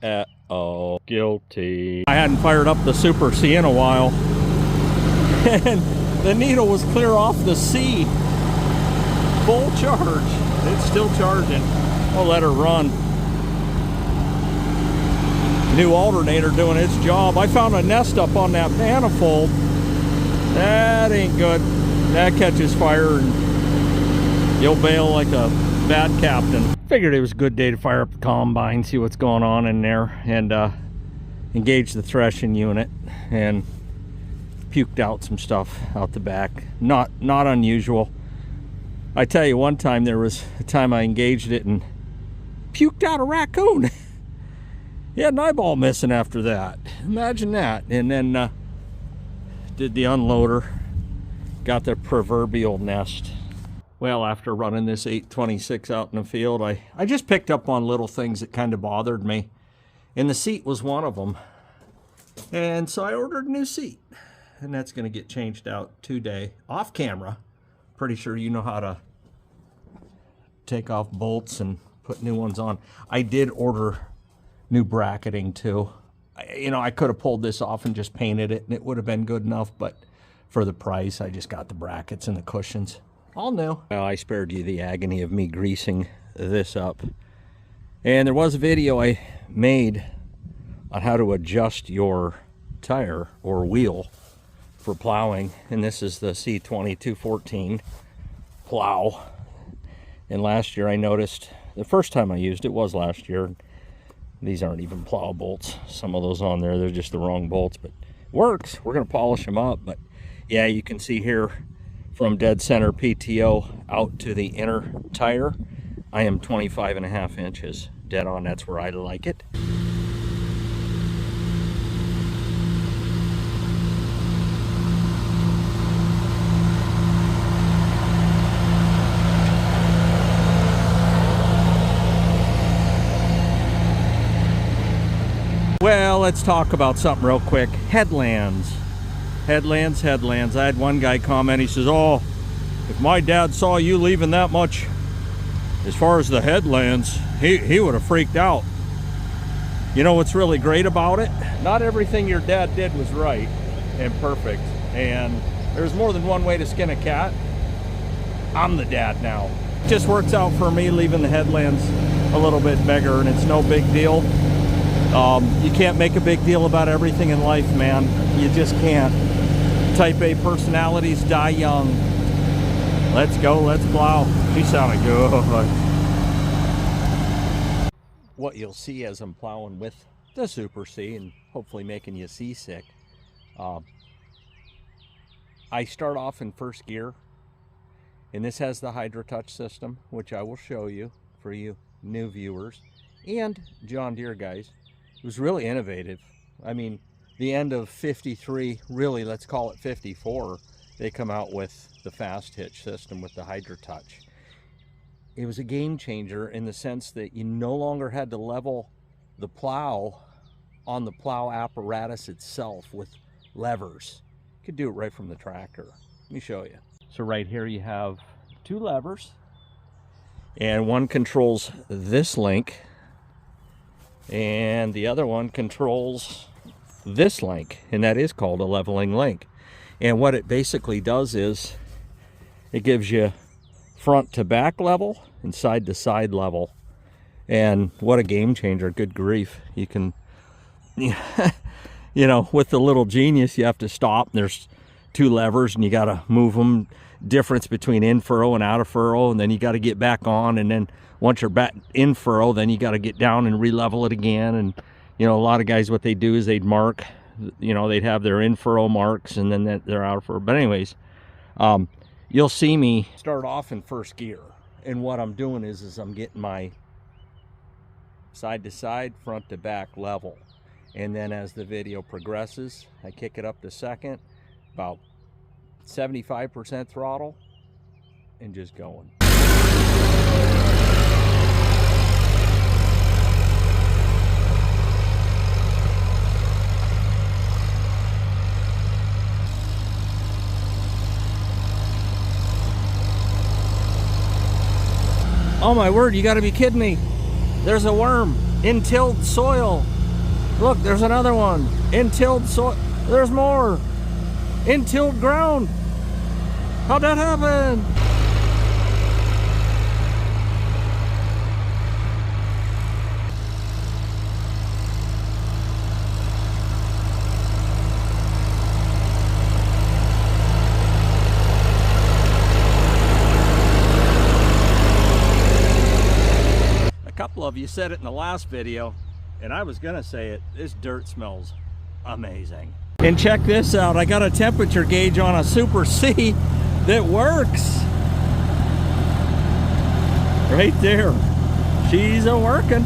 Uh-oh, guilty. I hadn't fired up the Super C in a while, and the needle was clear off the C. Full charge. It's still charging. I'll let her run. New alternator doing its job. I found a nest up on that manifold. That ain't good. That catches fire and you'll bail like a bad captain. Figured it was a good day to fire up the combine, see what's going on in there, and engage the threshing unit, and puked out some stuff out the back. Not unusual. I tell you, one time there was a time I engaged it and puked out a raccoon. He had an eyeball missing after that. Imagine that. And then did the unloader, got the proverbial nest. Well, after running this 826 out in the field, I just picked up on little things that kind of bothered me. And the seat was one of them. And so I ordered a new seat. And that's going to get changed out today, off camera. Pretty sure you know how to take off bolts and put new ones on. I did order new bracketing too. I could have pulled this off and just painted it and it would have been good enough, but for the price, I just got the brackets and the cushions. All new. Well, I spared you the agony of me greasing this up. And there was a video I made on how to adjust your tire or wheel for plowing. And this is the C2214 plow. And last year I noticed, the first time I used it was last year, these aren't even plow bolts. Some of those on there, they're just the wrong bolts, but works. We're gonna polish them up. But yeah, you can see here from dead center PTO out to the inner tire, I am 25.5 inches. Dead on, that's where I like it. Well, let's talk about something real quick. Headlands. Headlands. I had one guy comment, he says, oh, if my dad saw you leaving that much as far as the headlands, he would have freaked out. You know what's really great about it? Not everything your dad did was right and perfect. And there's more than one way to skin a cat. I'm the dad now. It just works out for me leaving the headlands a little bit bigger, and it's no big deal. You can't make a big deal about everything in life, man. You just can't. Type A personalities die young. Let's go, let's plow. She sounded good. What you'll see as I'm plowing with the Super C, and hopefully making you seasick, I start off in first gear, and this has the Hydro Touch system, which I will show you for you new viewers and John Deere guys. It was really innovative. I mean, the end of 53, really, let's call it 54, they come out with the fast hitch system with the Hydro Touch. It was a game changer in the sense that you no longer had to level the plow on the plow apparatus itself with levers. You could do it right from the tractor. Let me show you. So right here you have two levers, and one controls this link, and the other one controls this link, and that is called a leveling link. And what it basically does is it gives you front to back level and side to side level. And what a game changer, good grief. You can, you know, with the little genius, you have to stop, and there's two levers and you got to move them, difference between in furrow and out of furrow, and then you got to get back on, and then once you're back in furrow, then you got to get down and re-level it again. And you know, a lot of guys, what they do is they'd mark, you know, they'd have their in furrow marks and then they're out of furrow. But anyways, you'll see me start off in first gear, and what I'm doing is I'm getting my side to side, front to back level, and then as the video progresses, I kick it up to second, about 75% throttle, and just going. Oh my word, you gotta be kidding me. There's a worm. In-tilled soil. Look, there's another one. In-tilled soil. There's more. In-tilled ground. How'd that happen? A couple of you said it in the last video, and I was gonna say it. This dirt smells amazing. And check this out. I got a temperature gauge on a Super C that works. Right there. She's a working.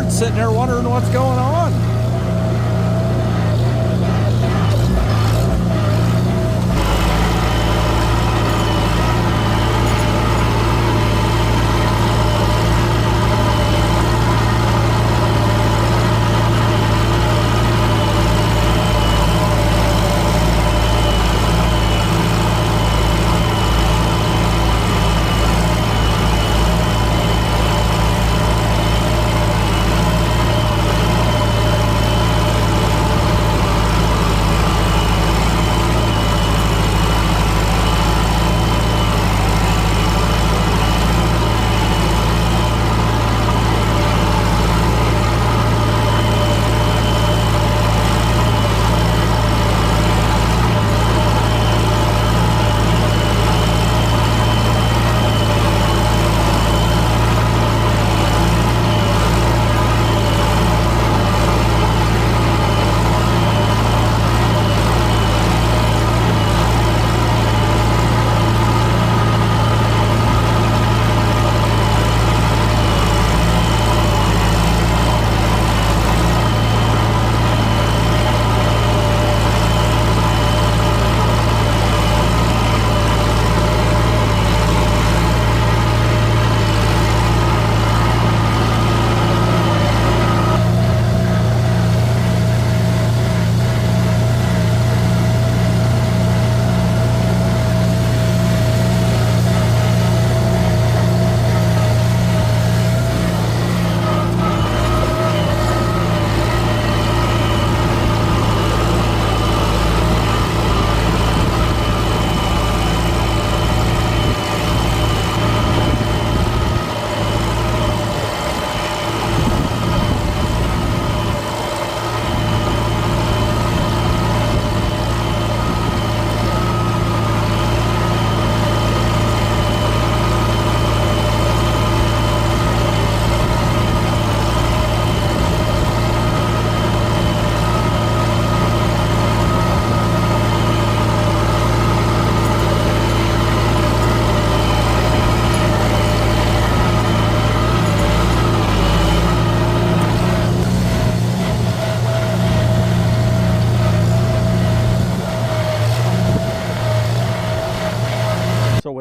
Sitting there wondering what's going on.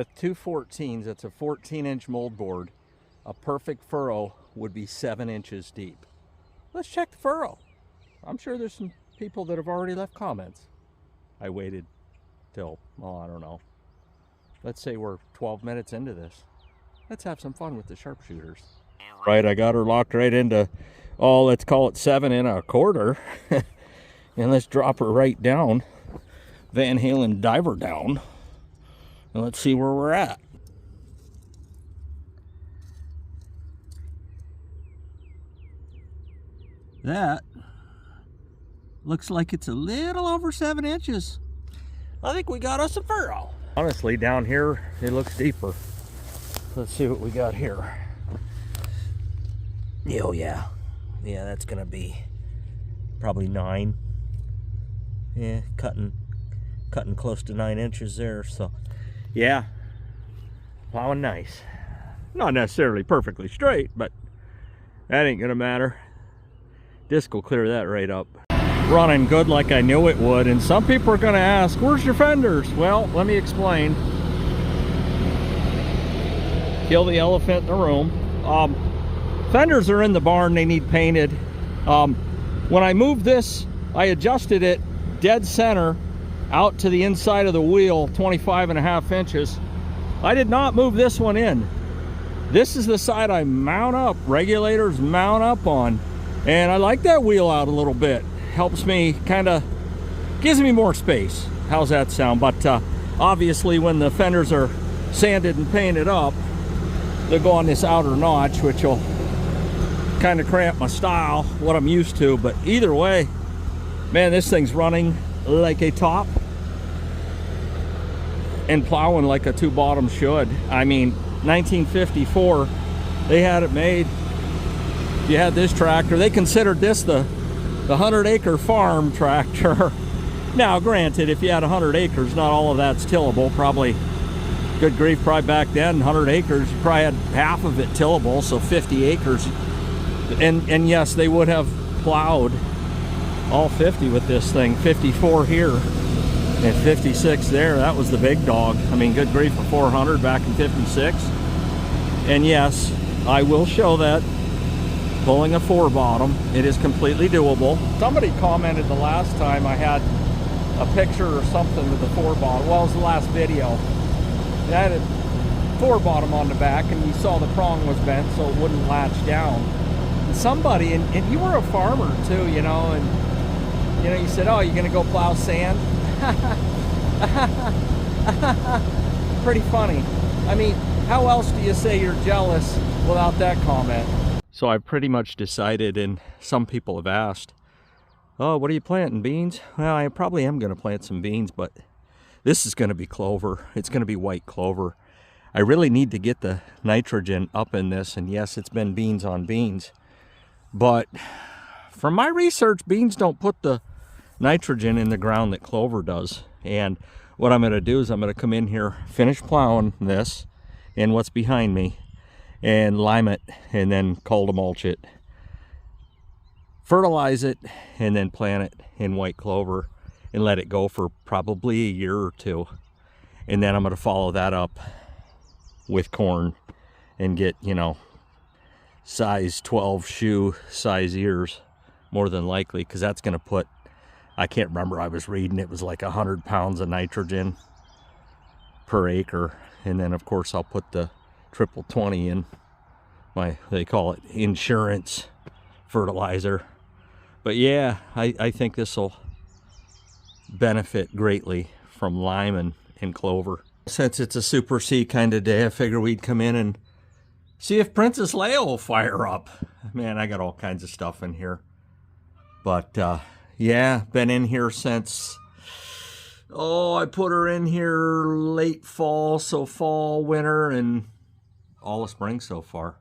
with two 14s, that's a 14-inch moldboard, a perfect furrow would be 7 inches deep. Let's check the furrow. I'm sure there's some people that have already left comments. I waited till, oh, I don't know. Let's say we're 12 minutes into this. Let's have some fun with the sharpshooters. Right, I got her locked right into, oh, let's call it 7 1/4. And let's drop her right down. Van Halen diver down. And let's see where we're at. That looks like it's a little over 7 inches. I think we got us a furrow. Honestly, down here, it looks deeper. Let's see what we got here. Oh yeah. Yeah, that's gonna be probably 9. Yeah, cutting close to 9 inches there. So yeah, plowing nice. Not necessarily perfectly straight, but that ain't gonna matter. Disc will clear that right up. Running good like I knew it would. And some people are gonna ask, where's your fenders? Well, let me explain. Kill the elephant in the room. Fenders are in the barn, they need painted. When I moved this, I adjusted it dead center out to the inside of the wheel, 25.5 inches. I did not move this one in. This is the side I mount up, regulators mount up on. And I like that wheel out a little bit. Helps me, kind of gives me more space. How's that sound? But obviously when the fenders are sanded and painted up, they'll go on this outer notch, which will kind of cramp my style, what I'm used to. But either way, man, this thing's running like a top and plowing like a 2-bottom should. I mean, 1954, they had it made. You had this tractor. They considered this the 100-acre farm tractor. Now, granted, if you had 100 acres, not all of that's tillable. Probably, good grief, probably back then, 100 acres, you probably had half of it tillable, so 50 acres. And yes, they would have plowed all 50 with this thing. 54 here and 56 there. That was the big dog. I mean, good grief, for 400 back in 56. And yes, I will show that. Pulling a 4-bottom, it is completely doable. Somebody commented the last time I had a picture or something with the 4-bottom. Well, it was the last video. It had a 4-bottom on the back, and you saw the prong was bent so it wouldn't latch down. And somebody, and you were a farmer too, you know, and you know, you said, oh, you're gonna go plow sand? Pretty funny. I mean, how else do you say you're jealous without that comment? So I've pretty much decided, and some people have asked, oh, what are you planting, beans? Well, I probably am going to plant some beans, but this is going to be clover. It's going to be white clover. I really need to get the nitrogen up in this, and yes, it's been beans on beans. But from my research, beans don't put the nitrogen in the ground that clover does. And what I'm going to do is I'm going to come in here, finish plowing this and what's behind me, and lime it, and then cold mulch it, fertilize it, and then plant it in white clover and let it go for probably a year or two. And then I'm going to follow that up with corn and get, you know, size 12 shoe size ears, more than likely, because that's going to put, I can't remember, I was reading it was like 100 pounds of nitrogen per acre. And then of course I'll put the triple 20 in my, they call it insurance fertilizer. But yeah, I think this will benefit greatly from lime and clover. Since it's a Super C kind of day, I figure we'd come in and see if Princess Leia will fire up. Man, I got all kinds of stuff in here. But yeah, been in here since, oh, I put her in here late fall, so fall, winter, and all of spring so far.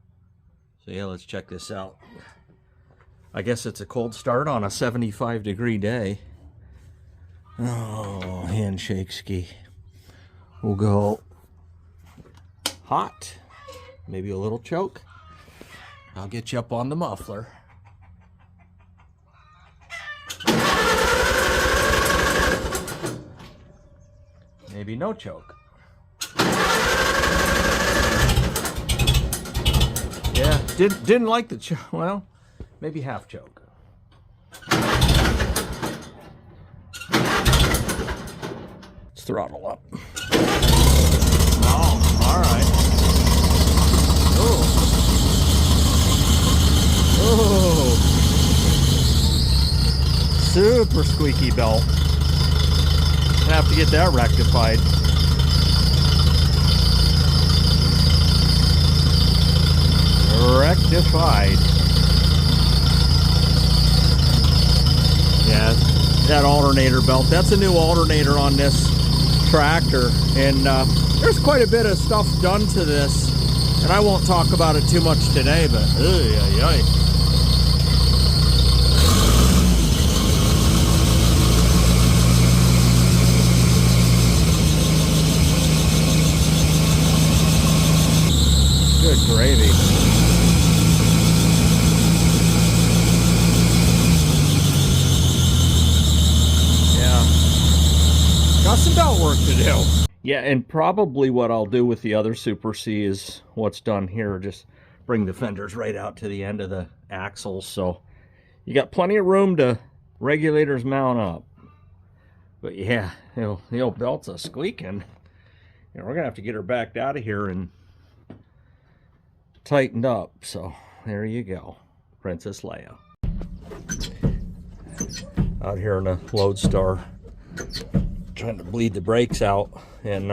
So yeah, let's check this out. I guess it's a cold start on a 75-degree day. Oh, handshake ski. We'll go hot. Maybe a little choke. I'll get you up on the muffler. Maybe no choke. Didn't like the choke. Well, maybe half choke. Let's throttle up. Oh, all right. Oh. Oh. Super squeaky belt. Have to get that rectified. Rectified. Yeah, that alternator belt. That's a new alternator on this tractor, and there's quite a bit of stuff done to this, and I won't talk about it too much today, but good gravy. Got some belt work to do. Yeah, and probably what I'll do with the other Super C is what's done here. Just bring the fenders right out to the end of the axles, so you got plenty of room to regulators mount up. But yeah, the old belt's a squeaking. You know, we're gonna have to get her backed out of here and tightened up. So there you go, Princess Leia. Out here in a Lodestar, trying to bleed the brakes out, and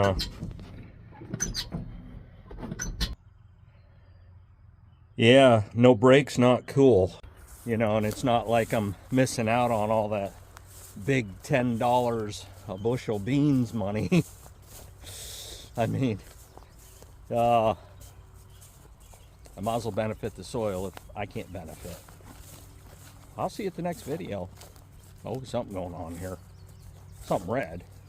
yeah, no brakes, not cool, you know. And it's not like I'm missing out on all that big $10 a bushel beans money. I mean, I might as well benefit the soil if I can't benefit. I'll see you at the next video. Oh, something going on here. Something red.